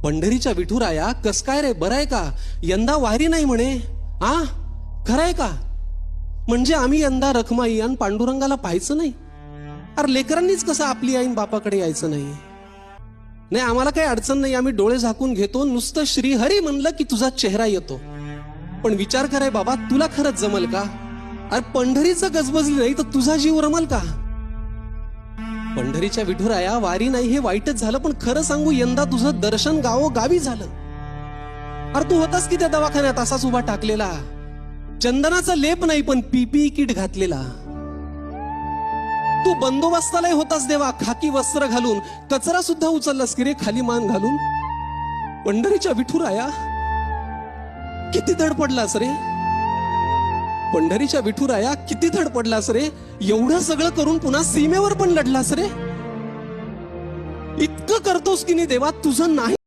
पंढरीच्या विठुराया, कस काय रे, बरं आहे का? यंदा वारी नाही म्हणे. आ खरंय का? म्हणजे आम्ही यंदा रखमाई आणि पांडुरंगाला पाहायचं नाही? अरे लेकरांनीच कसं आपली आईन बापाकडे यायचं नाही? नाही, आम्हाला काही अडचण नाही, आम्ही डोळे झाकून घेतो, नुसतं श्रीहरी म्हणलं की तुझा चेहरा येतो. पण विचार कराय बाबा, तुला खरंच जमल का? अरे पंढरीचं गजबजली नाही तर तुझा जीव रमल का? पंढरीच्या विठुराया, वारी नाही हे वाईटच झालं, पण खरं सांगू, यंदा तुझं दर्शन गावोगावी झालं. अरे तू होतास की त्या दवाखान्यात असाच उभा टाकलेला, चंदनाचा लेप नाही पण पीपीई किट घातलेला. तू बंदोबस्तालाही होतास देवा, खाकी वस्त्र घालून, कचरा सुद्धा उचललास की रे खाली मान घालून. पंढरीच्या विठुराया, किती धडपडलास रे? पंढरीच्या विठुराया, किती धडपडलास रे? एवढं सगळं करून पुन्हा सीमेवर पण लढलास रे. इतकं करतोस की नाही देवा, तुझं नाही